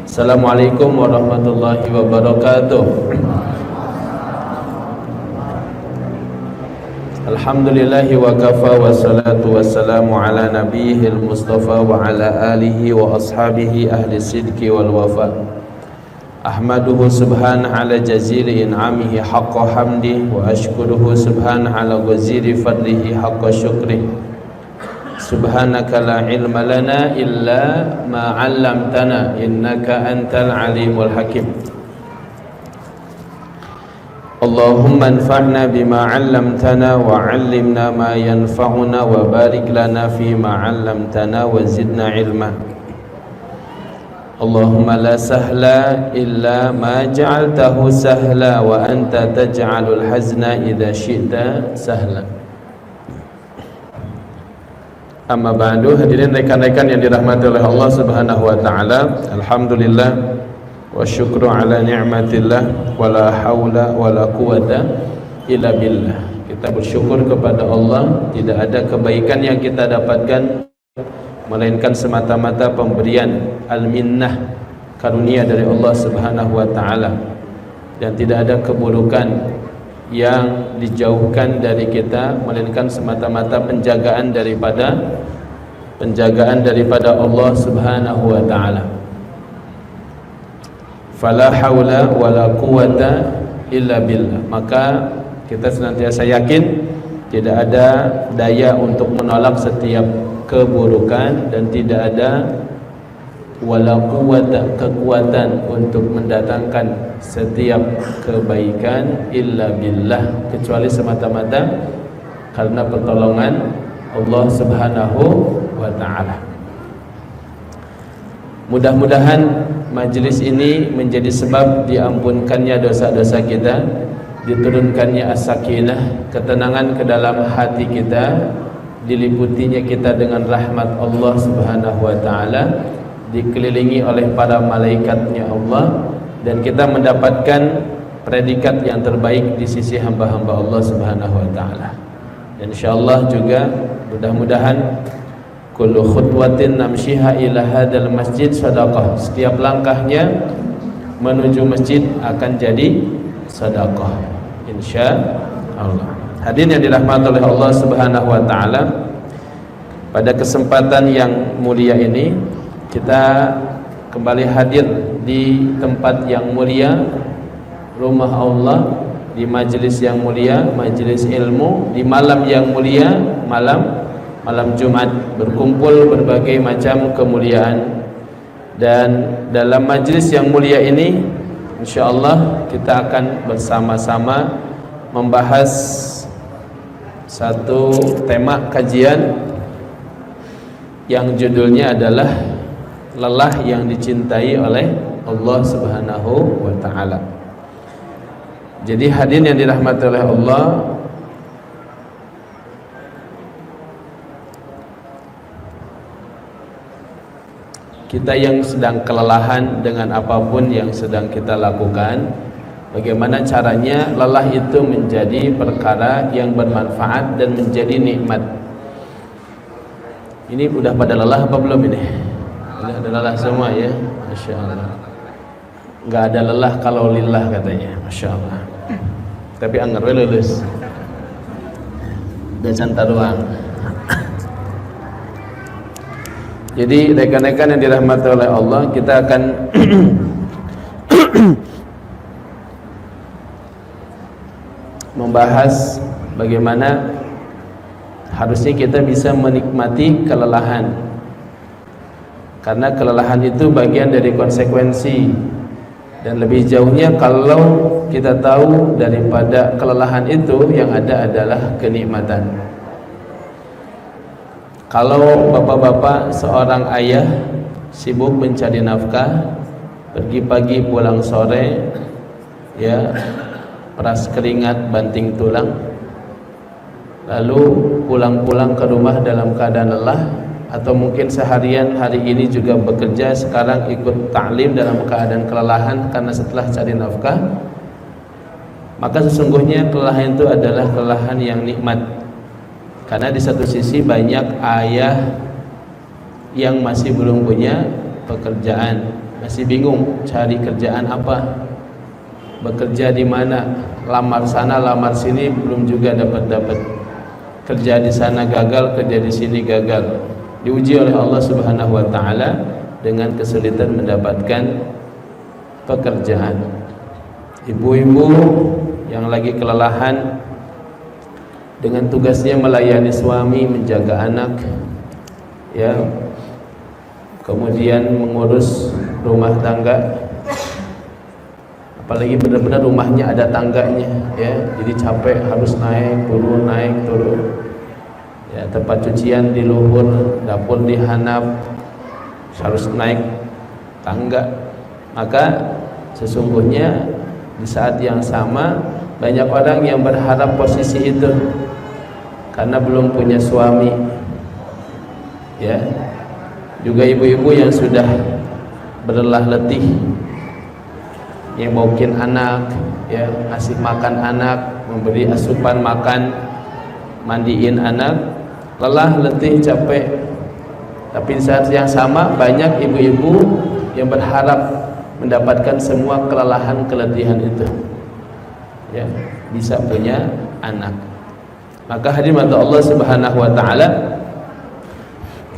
Assalamualaikum warahmatullahi wabarakatuh. Alhamdulillahi wa kafa wa salatu wassalamu ala nabiyihil mustafa wa ala alihi wa ashabihi ahli sidki wal wafa. Ahmaduhu subhanahu ala jazili in'amihi haqqa hamdi wa ashkuruhu subhanahu ala ghaziri fadlihi haqqa syukri. Subhanaka la ilma lana illa ma 'allamtana innaka antal alimul hakim. Allahumma anfa'na bima 'allamtana wa 'allimna ma yanfa'una wa barik lana fima 'allamtana wa zidna ilma. Allahumma la sahla illa ma ja'altahu sahla wa anta taj'alul hazna idza syi'ta sahla. Amma ba'du, hadirin rekan-rekan yang dirahmati oleh Allah Subhanahu wa taala. Alhamdulillah wa syukru ala ni'matillah wa la haula wa la quwata illa billah. Kita bersyukur kepada Allah, tidak ada kebaikan yang kita dapatkan melainkan semata-mata pemberian al-minnah, karunia dari Allah Subhanahu wa taala, dan tidak ada keburukan yang dijauhkan dari kita melainkan semata-mata penjagaan daripada Allah Subhanahu wa taala. Fala haula wala quwata illa billah. Maka kita senantiasa yakin tidak ada daya untuk menolak setiap keburukan dan tidak ada wala quwata, kekuatan untuk mendatangkan setiap kebaikan illa billah, kecuali semata-mata karena pertolongan Allah Subhanahu wa taala. Mudah-mudahan majelis ini menjadi sebab diampunkannya dosa-dosa kita, diturunkannya as-sakinah, ketenangan ke dalam hati kita, diliputinya kita dengan rahmat Allah Subhanahu wa taala, dikelilingi oleh para malaikatnya Allah, dan kita mendapatkan predikat yang terbaik di sisi hamba-hamba Allah Subhanahu wa taala. Dan insyaallah juga mudah-mudahan kullu khutwatin namshiha ila hadal masjid sadaqah. Setiap langkahnya menuju masjid akan jadi sedekah insyaallah. Hadirin yang dirahmati oleh Allah Subhanahu wa taala, pada kesempatan yang mulia ini kita kembali hadir di tempat yang mulia, rumah Allah, di majelis yang mulia, majelis ilmu, di malam yang mulia, malam Jumat, berkumpul berbagai macam kemuliaan. Dan dalam majelis yang mulia ini insyaallah kita akan bersama-sama membahas satu tema kajian yang judulnya adalah lelah yang dicintai oleh Allah Subhanahu wa taala. Jadi hadirin yang dirahmati oleh Allah, kita yang sedang kelelahan dengan apapun yang sedang kita lakukan, bagaimana caranya lelah itu menjadi perkara yang bermanfaat dan menjadi nikmat. Ini udah pada lelah apa belum ini? Udah ada lelah semua ya, Masya Allah. Nggak ada lelah kalau lillah katanya, Masya Allah. Tapi anggar lulus dan santaruang. Jadi rekan-rekan yang dirahmati oleh Allah, kita akan membahas bagaimana harusnya kita bisa menikmati kelelahan, karena kelelahan itu bagian dari konsekuensi, dan lebih jauhnya kalau kita tahu daripada kelelahan itu yang ada adalah kenikmatan. Kalau bapak-bapak seorang ayah sibuk mencari nafkah, pergi pagi pulang sore, ya, peras keringat banting tulang, lalu pulang-pulang ke rumah dalam keadaan lelah, atau mungkin seharian hari ini juga bekerja, sekarang ikut ta'lim dalam keadaan kelelahan karena setelah cari nafkah, maka sesungguhnya kelelahan itu adalah kelelahan yang nikmat. Karena di satu sisi banyak ayah yang masih belum punya pekerjaan, masih bingung cari kerjaan apa, bekerja di mana, lamar sana lamar sini belum juga dapat kerja di sana gagal, kerja di sini gagal. Diuji oleh Allah Subhanahu wa taala dengan kesulitan mendapatkan pekerjaan. Ibu-ibu yang lagi kelelahan dengan tugasnya melayani suami, menjaga anak, ya, kemudian mengurus rumah tangga, apalagi benar-benar rumahnya ada tangganya, ya, jadi capek harus naik turun ya, tempat cucian di luhur, dapur di hanap, harus naik tangga. Maka sesungguhnya di saat yang sama banyak orang yang berharap posisi itu karena belum punya suami, ya. Juga ibu-ibu yang sudah berlelah letih, yang maukin anak, ya, ngasih makan anak, memberi asupan makan, mandiin anak, lelah, letih, capek. Tapi di saat yang sama banyak ibu-ibu yang berharap mendapatkan semua kelelahan, keletihan itu, ya, bisa punya anak. Maka hadirin Allah Subhanahu wa taala,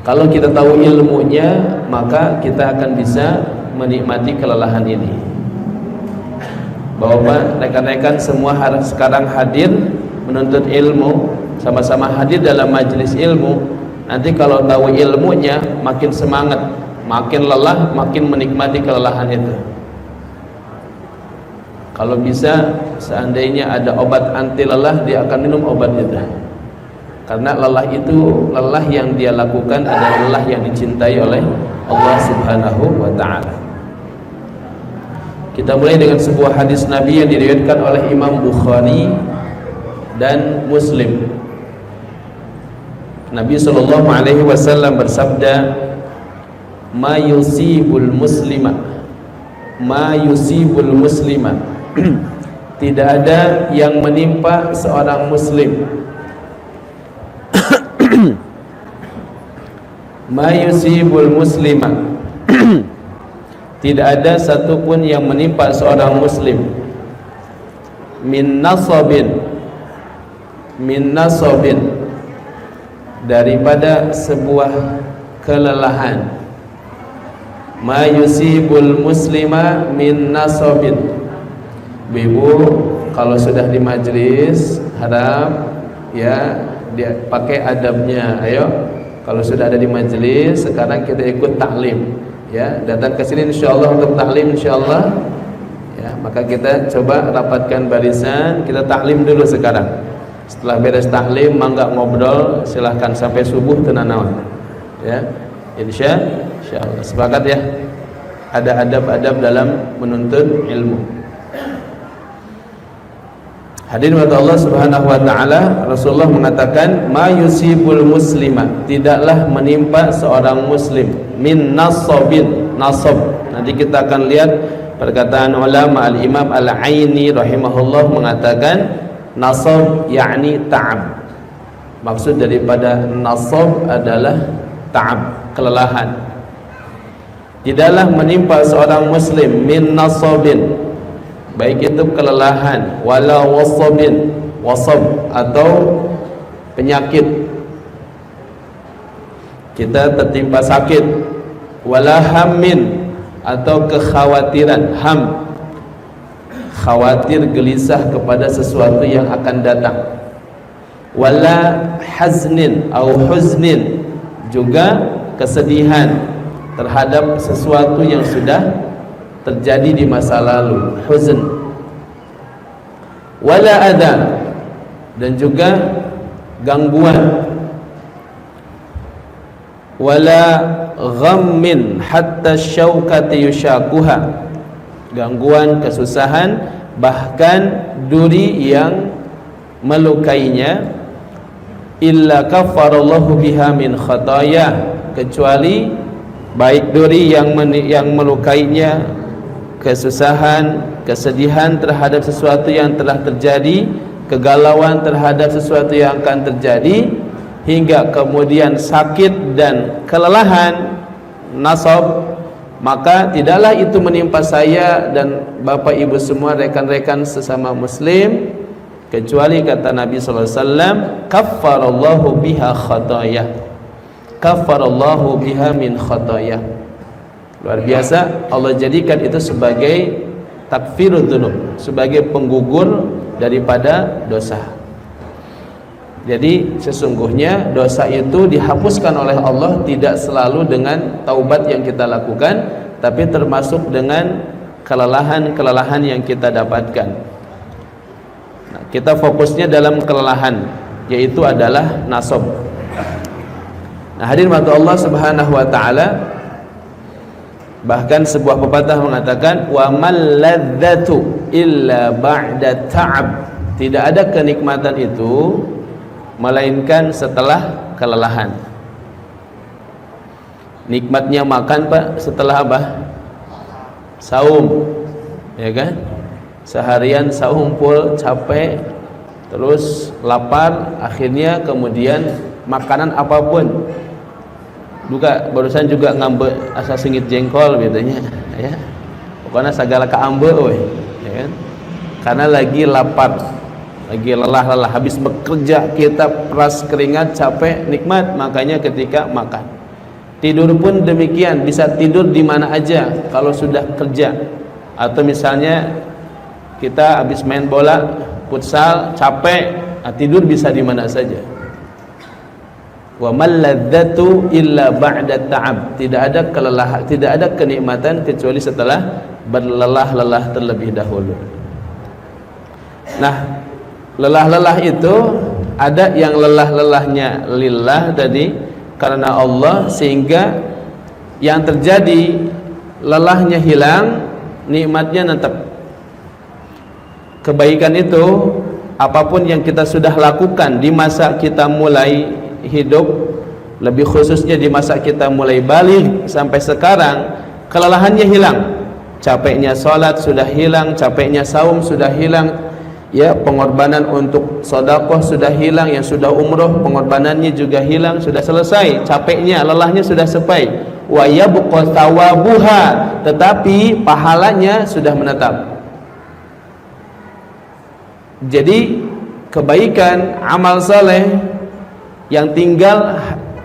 kalau kita tahu ilmunya, maka kita akan bisa menikmati kelelahan ini. Bahwa rekan-rekan semua sekarang hadir menuntut ilmu, sama-sama hadir dalam majelis ilmu. Nanti kalau tahu ilmunya makin semangat, makin lelah, makin menikmati kelelahan itu. Kalau bisa, seandainya ada obat anti lelah, dia akan minum obat itu. Karena lelah itu, lelah yang dia lakukan adalah lelah yang dicintai oleh Allah Subhanahu wa ta'ala. Kita mulai dengan sebuah hadis Nabi yang diriwayatkan oleh Imam Bukhari dan Muslim. Nabi sallallahu alaihi wasallam bersabda, "Ma yusibul muslima, ma yusibul muslima." Tidak ada yang menimpa seorang muslim. Ma yusibul muslima. Tidak ada satupun yang menimpa seorang muslim min nasabin, daripada sebuah kelelahan. Ma yusibul muslima min nasabin. Ibu, kalau sudah di majelis harap, ya, dia pakai adabnya. Ayo, kalau sudah ada di majelis, sekarang kita ikut taklim, ya, datang ke sini insyaallah untuk taklim insyaallah, ya. Maka kita coba rapatkan barisan, kita taklim dulu sekarang. Setelah beres taklim, mangga ngobrol, silahkan sampai subuh tenanawan, ya, insyaallah. Sepakat ya, ada adab-adab dalam menuntut ilmu. Hadirin Allah Subhanahu wa taala, Rasulullah mengatakan, "Ma yusibul muslima," tidaklah menimpa seorang muslim min nasabin, nasab. Nanti kita akan lihat perkataan ulama Al-Imam Al-Aini rahimahullah mengatakan nasab yakni ta'ab. Maksud daripada nasab adalah ta'ab, kelelahan. Tidaklah menimpa seorang muslim min nasabin, baik itu kelelahan, wala wasabin, wasab atau penyakit, kita tertimpa sakit, wala hammin atau kekhawatiran, ham, khawatir, gelisah kepada sesuatu yang akan datang, wala haznin atau huznin, juga kesedihan terhadap sesuatu yang sudah terjadi di masa lalu, huzn, wala adha, dan juga gangguan, wala ghammin hatta syaukati yushakuha, gangguan, kesusahan, bahkan duri yang melukainya, illa kafarallahu biha min khataya, kecuali baik duri yang melukainya, kesusahan, kesedihan terhadap sesuatu yang telah terjadi, kegalauan terhadap sesuatu yang akan terjadi, hingga kemudian sakit dan kelelahan, nasab, maka tidaklah itu menimpa saya dan Bapak Ibu semua rekan-rekan sesama muslim, kecuali kata Nabi sallallahu alaihi wasallam, kaffarallahu biha khataya, kaffarallahu biha min khataya. Luar biasa, Allah jadikan itu sebagai takfirud dzunub, sebagai penggugur daripada dosa. Jadi sesungguhnya dosa itu dihapuskan oleh Allah tidak selalu dengan taubat yang kita lakukan, tapi termasuk dengan kelelahan-kelelahan yang kita dapatkan. Nah, kita fokusnya dalam kelelahan, yaitu adalah nasab. Nah, hadirin Allah Subhanahu wa taala, bahkan sebuah pepatah mengatakan, wa mal ladzatu illa ba'da ta'ab. Tidak ada kenikmatan itu melainkan setelah kelelahan. Nikmatnya makan Pak setelah apa? Saum, ya kan? Seharian saum full, capek, terus lapar, akhirnya kemudian makanan apapun. Barusan juga ngambek asa singit jengkol biasanya, ya. Pokoknya segala keambe we, ya kan? Karena lagi lapar, lagi lelah-lelah, habis bekerja kita peras keringat, capek, nikmat, makanya ketika makan. Tidur pun demikian, bisa tidur di mana aja kalau sudah kerja. Atau misalnya kita habis main bola, futsal, capek, tidur bisa di mana saja. Wa mal ladzatu illa ba'da ta'ab. Tidak ada kelelahan, tidak ada kenikmatan kecuali setelah berlelah-lelah terlebih dahulu. Nah, lelah-lelah itu ada yang lelah-lelahnya lillah tadi, karena Allah, sehingga yang terjadi lelahnya hilang, nikmatnya tetap. Kebaikan itu apapun yang kita sudah lakukan di masa kita mulai hidup, lebih khususnya di masa kita mulai balik sampai sekarang, kelelahannya hilang. Capeknya sholat sudah hilang, capeknya saum sudah hilang, ya, pengorbanan untuk sedekah sudah hilang, yang sudah umroh pengorbanannya juga hilang, sudah selesai, capeknya, lelahnya sudah selesai. Wa yabqa thawabuha, tetapi pahalanya sudah menetap. Jadi kebaikan, amal saleh yang tinggal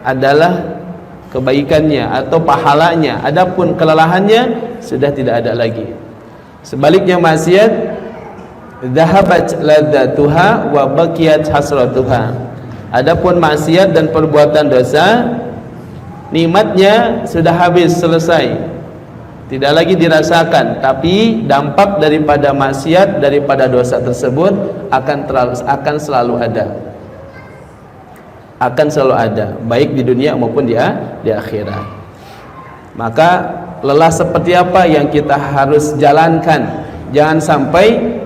adalah kebaikannya atau pahalanya, adapun kelelahannya sudah tidak ada lagi. Sebaliknya maksiat, dhahabat ladzatuha wa baqiyat hasratuha. Adapun maksiat dan perbuatan dosa, nikmatnya sudah habis, selesai, tidak lagi dirasakan, tapi dampak daripada maksiat, daripada dosa tersebut akan selalu ada. Akan selalu ada, baik di dunia maupun di akhirat. Maka lelah seperti apa yang kita harus jalankan? Jangan sampai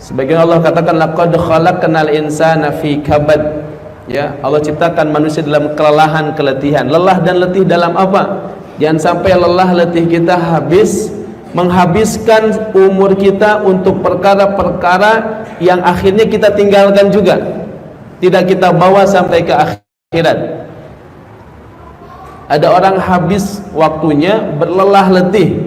sebagian Allah katakan, laqad khalaqnal insana fi kabad. Ya, Allah ciptakan manusia dalam kelelahan, keletihan. Lelah dan letih dalam apa? Jangan sampai lelah letih kita menghabiskan umur kita untuk perkara-perkara yang akhirnya kita tinggalkan juga, tidak kita bawa sampai ke akhirat. Ada orang habis waktunya berlelah letih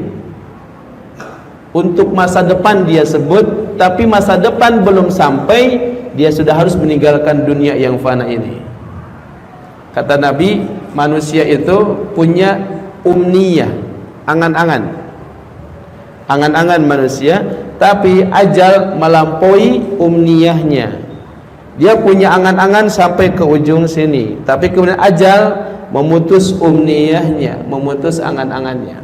untuk masa depan dia sebut, tapi masa depan belum sampai, dia sudah harus meninggalkan dunia yang fana ini. Kata Nabi, manusia itu punya umniyah, angan-angan, angan-angan manusia, tapi ajal melampaui umniyahnya. Dia punya angan-angan sampai ke ujung sini, tapi kemudian ajal memutus umniyahnya, memutus angan-angannya.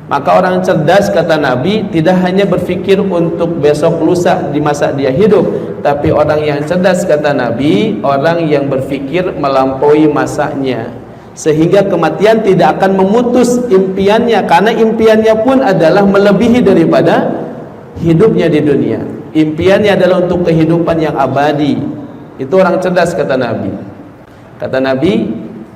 Maka orang cerdas, kata Nabi, tidak hanya berfikir untuk besok lusa di masa dia hidup, tapi orang yang cerdas, kata Nabi, orang yang berfikir melampaui masanya, sehingga kematian tidak akan memutus impiannya, karena impiannya pun adalah melebihi daripada hidupnya di dunia. Impiannya adalah untuk kehidupan yang abadi. Itu orang cerdas, kata Nabi. Kata Nabi,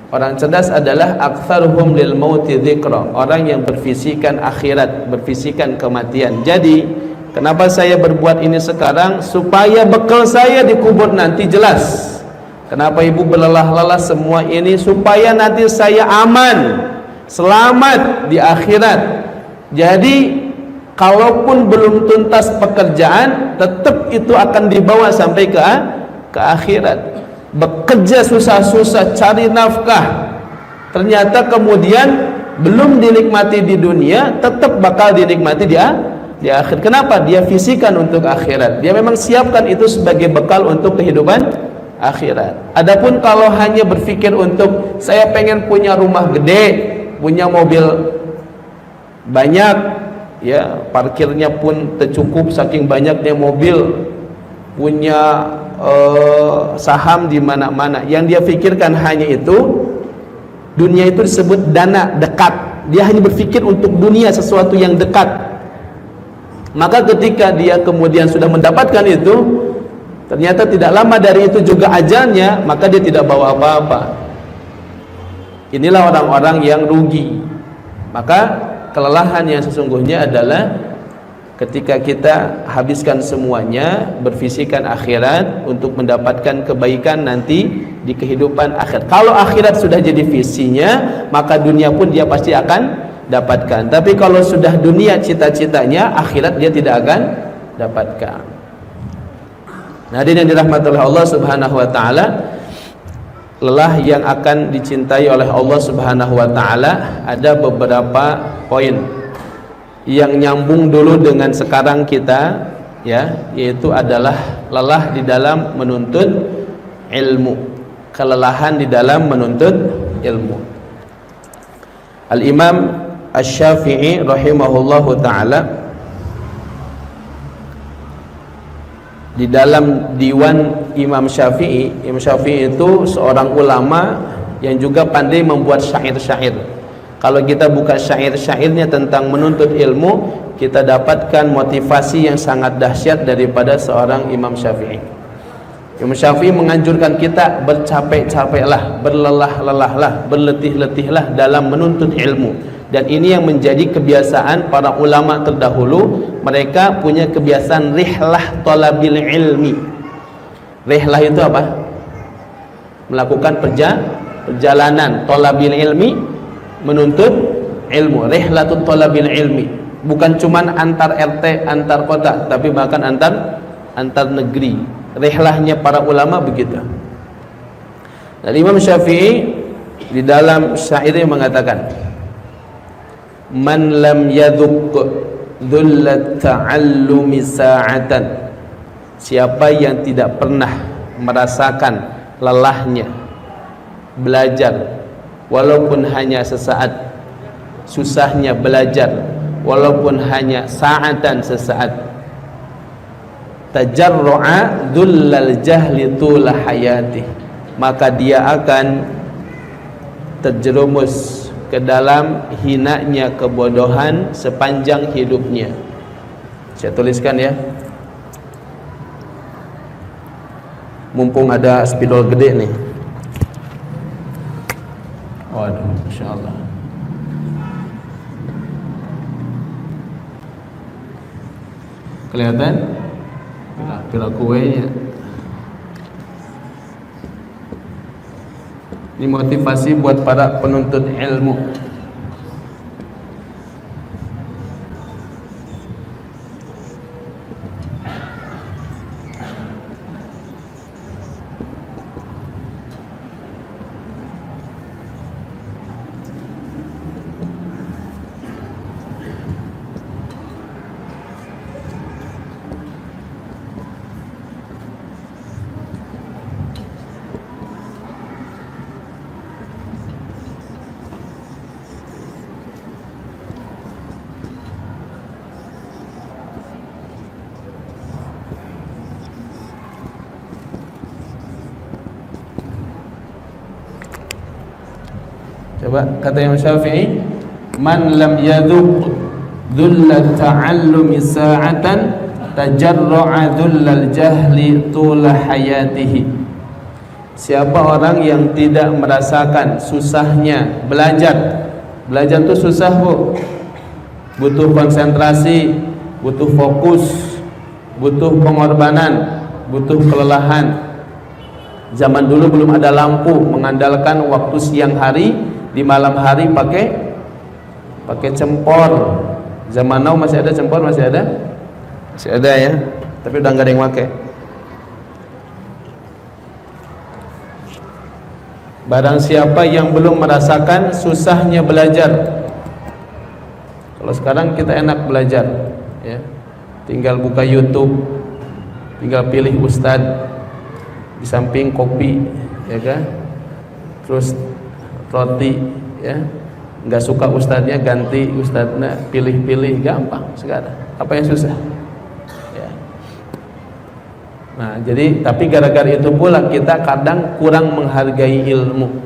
orang cerdas adalah aktsaruhum lil mauti dzikra, orang yang berfisikan akhirat, berfisikan kematian. Jadi, kenapa saya berbuat ini sekarang? Supaya bekal saya dikubur nanti jelas. Kenapa ibu berlelah-lelah semua ini? Supaya nanti saya aman, selamat di akhirat. Jadi kalaupun belum tuntas pekerjaan, tetap itu akan dibawa sampai ke akhirat. Bekerja susah-susah cari nafkah, ternyata kemudian belum dinikmati di dunia, tetap bakal dinikmati di akhir. Kenapa? Dia fisikan untuk akhirat. Dia memang siapkan itu sebagai bekal untuk kehidupan akhirat. Adapun kalau hanya berpikir untuk saya pengen punya rumah gede, punya mobil banyak, ya parkirnya pun tercukup saking banyaknya mobil, punya saham di mana-mana, yang dia pikirkan hanya itu. Dunia itu disebut dana dekat. Dia hanya berpikir untuk dunia, sesuatu yang dekat. Maka ketika dia kemudian sudah mendapatkan itu, ternyata tidak lama dari itu juga ajalnya, maka dia tidak bawa apa-apa. Inilah orang-orang yang rugi. Maka kelelahan yang sesungguhnya adalah ketika kita habiskan semuanya, berfisikan akhirat untuk mendapatkan kebaikan nanti di kehidupan akhir. Kalau akhirat sudah jadi visinya, maka dunia pun dia pasti akan dapatkan. Tapi kalau sudah dunia cita-citanya, akhirat dia tidak akan dapatkan. Nah, hadirin yang dirahmati oleh Allah Subhanahu wa taala, lelah yang akan dicintai oleh Allah Subhanahu wa taala ada beberapa poin yang nyambung dulu dengan sekarang kita, ya, yaitu adalah lelah di dalam menuntut ilmu, kelelahan di dalam menuntut ilmu. Al-Imam Asy-Syafi'i rahimahullahu taala di dalam diwan Imam Syafi'i, Imam Syafi'i itu seorang ulama yang juga pandai membuat syair-syair. Kalau kita buka syair-syairnya tentang menuntut ilmu, kita dapatkan motivasi yang sangat dahsyat daripada seorang Imam Syafi'i. Imam Syafi'i menganjurkan kita bercapek-capeklah, berlelah-lelahlah, berletih-letihlah dalam menuntut ilmu. Dan ini yang menjadi kebiasaan para ulama terdahulu. Mereka punya kebiasaan rihlah talabil ilmi. Rihlah itu apa? Melakukan perjalanan talabil ilmi, menuntut ilmu. Rihlatul talabil ilmi, bukan cuman antar RT, antar kota, tapi bahkan antar negeri. Rihlahnya para ulama begitu. Dan Imam Syafi'i di dalam syairnya mengatakan, man lam yadhuq dhullat ta'allumi sa'atan, siapa yang tidak pernah merasakan lelahnya belajar walaupun hanya sesaat, susahnya belajar walaupun hanya saatan sesaat, tajarru'a dhullal jahli tula hayati, maka dia akan terjerumus ke dalam hinanya kebodohan sepanjang hidupnya. Saya tuliskan ya, mumpung ada spidol gede nih. Waduh, Masya Allah. Kelihatan? Pila kuenya. Ini motivasi buat para penuntut ilmu. Coba kata Imam Syafi'i, man lam yadhuq dhulla ta'allumi sa'atan tajarra'a dhullal jahli tula hayatihi. Siapa orang yang tidak merasakan susahnya belajar. Belajar itu susah, Bu. Butuh konsentrasi, butuh fokus, butuh pengorbanan, butuh kelelahan. Zaman dulu belum ada lampu, mengandalkan waktu siang hari, di malam hari pakai cempor, Zaman now masih ada cempor, masih ada? Masih ada ya, tapi udah nggak ada yang pakai. Barang siapa yang belum merasakan susahnya belajar. Kalau sekarang kita enak belajar ya. Tinggal buka YouTube, tinggal pilih ustadz, di samping kopi ya kan, terus roti ya. Nggak suka ustadznya ganti ustadznya, pilih-pilih, gampang sekarang. Apa yang susah ya. Nah jadi, tapi gara-gara itu pula kita kadang kurang menghargai ilmu,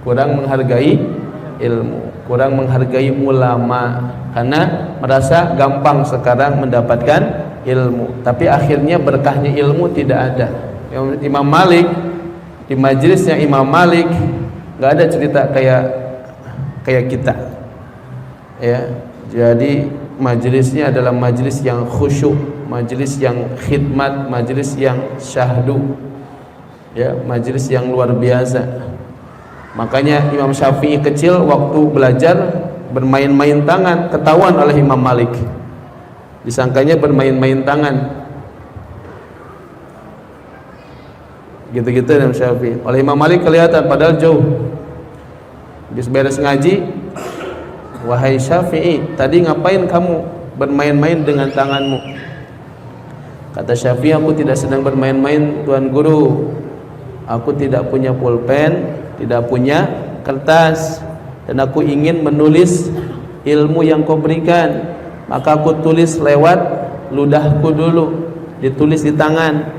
kurang menghargai ilmu, kurang menghargai ulama, karena merasa gampang sekarang mendapatkan ilmu, tapi akhirnya berkahnya ilmu tidak ada. Imam Malik, di majelisnya Imam Malik nggak ada cerita kayak kita ya. Jadi majelisnya adalah majelis yang khusyuk, majelis yang khidmat, majelis yang syahdu ya, majelis yang luar biasa. Makanya Imam Syafi'i kecil waktu belajar bermain-main tangan, ketahuan oleh Imam Malik, disangkanya bermain-main tangan gitu-gitu. Imam Syafi'i oleh Imam Malik kelihatan, padahal jauh. Habis beres ngaji, wahai Syafi'i, tadi ngapain kamu bermain-main dengan tanganmu? Kata Syafi'i, aku tidak sedang bermain-main Tuan Guru, aku tidak punya pulpen, tidak punya kertas, dan aku ingin menulis ilmu yang kau berikan, maka aku tulis lewat ludahku dulu, ditulis di tangan,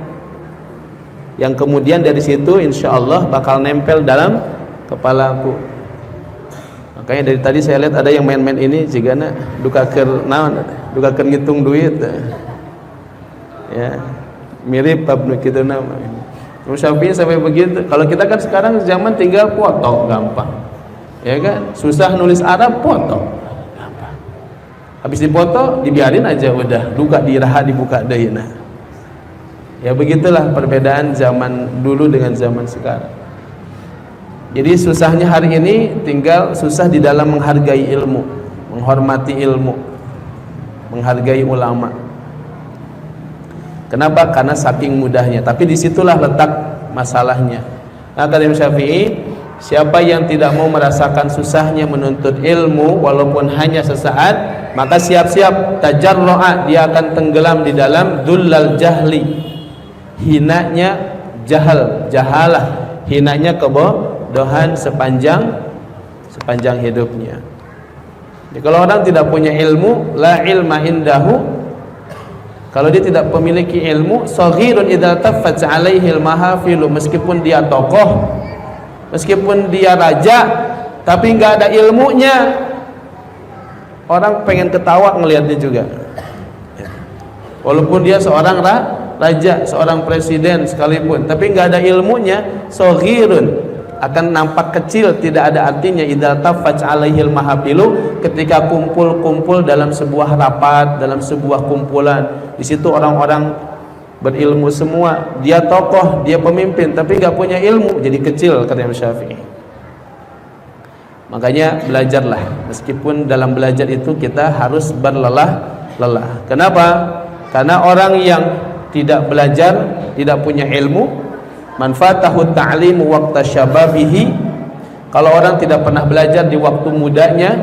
yang kemudian dari situ insya Allah bakal nempel dalam kepalaku. Makanya dari tadi saya lihat ada yang main-main ini jika dukaker naon, dukaker ngitung duit ya, mirip bab gitu nama. Imam Syafi'i sampai begitu. Kalau kita kan sekarang zaman tinggal foto gampang ya kan, susah nulis Arab, foto gampang, habis dipoto dibiarin aja, udah duka diraha dibuka deui. Nah ya begitulah perbedaan zaman dulu dengan zaman sekarang. Jadi susahnya hari ini tinggal susah di dalam menghargai ilmu, menghormati ilmu, menghargai ulama. Kenapa? Karena saking mudahnya. Tapi disitulah letak masalahnya. Nah, kata Imam Syafi'i, siapa yang tidak mau merasakan susahnya menuntut ilmu walaupun hanya sesaat, maka siap-siap tajarru'a, dia akan tenggelam di dalam dullal jahli, hinanya jahal, jahalah, hinanya kebodohan sepanjang hidupnya. Jadi kalau orang tidak punya ilmu, la ilma indahu, kalau dia tidak memiliki ilmu, saghirun idza taffat alaihi al-mahafilu, meskipun dia tokoh, meskipun dia raja, tapi nggak ada ilmunya, orang pengen ketawa ngelihatnya juga. Walaupun dia seorang raja, seorang presiden sekalipun, tapi nggak ada ilmunya, saghirun, akan nampak kecil, tidak ada artinya. Idza taffat alaihil mahafilu, ketika kumpul-kumpul dalam sebuah rapat, dalam sebuah kumpulan, di situ orang-orang berilmu semua, dia tokoh, dia pemimpin, tapi nggak punya ilmu, jadi kecil, kata Imam Syafi'i. Makanya belajarlah, meskipun dalam belajar itu kita harus berlelah-lelah. Kenapa? Karena orang yang tidak belajar, tidak punya ilmu, manfaatahu ta'limu waqta syababihi, kalau orang tidak pernah belajar di waktu mudanya,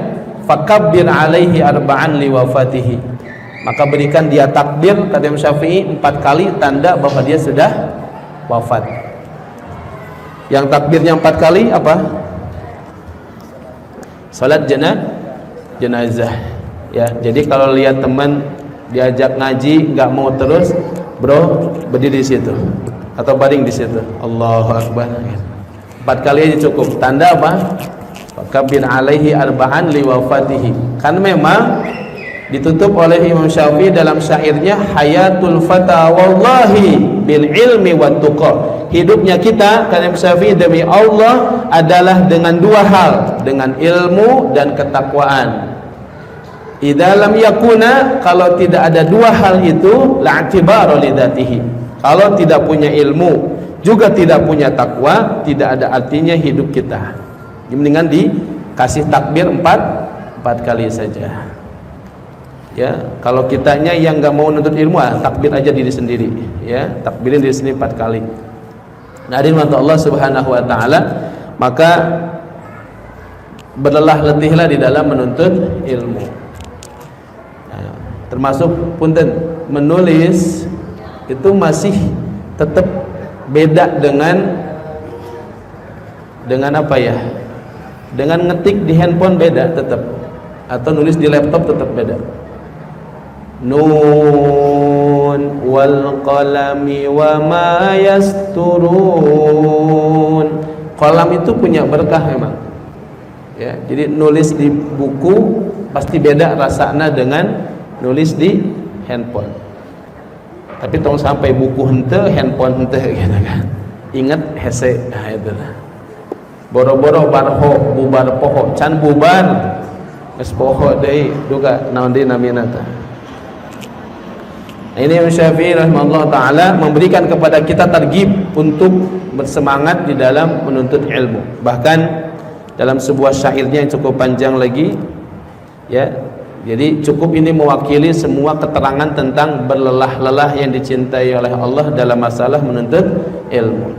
fakabbir alaihi arba'an liwafatihi, maka berikan dia takbir, kata Imam Syafi'i, 4 kali tanda bahwa dia sudah wafat. Yang takbirnya 4 kali apa? Salat jenazah ya. Jadi kalau lihat teman diajak ngaji nggak mau terus, bro, berdiri di situ atau baring di situ, Allahu Akbar, 4 kali aja cukup. Tanda apa? Fakabbir alaihi arba'an liwafatihi. Kan memang ditutup oleh Imam Syafi'i dalam syairnya, hayatul fata wallahi bil ilmi wat tuqa. Hidupnya kita, kata Imam Syafi'i, demi Allah adalah dengan 2 hal, dengan ilmu dan ketakwaan. Idza lam yakuna, kalau tidak ada 2 hal itu, la'tibara lidatihi, kalau tidak punya ilmu juga tidak punya takwa, tidak ada artinya hidup kita. Mendingan dikasih takbir 4 kali saja. Ya, kalau kitanya yang nggak mau nuntut ilmu, takbir aja diri sendiri, ya, takbirin diri sendiri 4 kali. Nah, hadirin Allah Subhanahu wa taala, maka berlelah letihlah di dalam menuntut ilmu. Nah, termasuk punten menulis itu masih tetap beda dengan apa ya? Dengan ngetik di handphone beda tetap, atau nulis di laptop tetap beda. Nun wal qalami wa ma yasturun. Qalam itu punya berkah memang. Ya, jadi nulis di buku pasti beda rasanya dengan nulis di handphone. Tapi tong sampai buku hente, handphone hente gitu kan. Ingat hese, nah itu lah. Boro-boro barho bubar poho, can bubar geus poho deui duga naon deui namina teh. Ini Imam Syafi'i rahimahullah ta'ala memberikan kepada kita targhib untuk bersemangat di dalam menuntut ilmu. Bahkan dalam sebuah syairnya yang cukup panjang lagi, ya, jadi cukup ini mewakili semua keterangan tentang berlelah-lelah yang dicintai oleh Allah dalam masalah menuntut ilmu.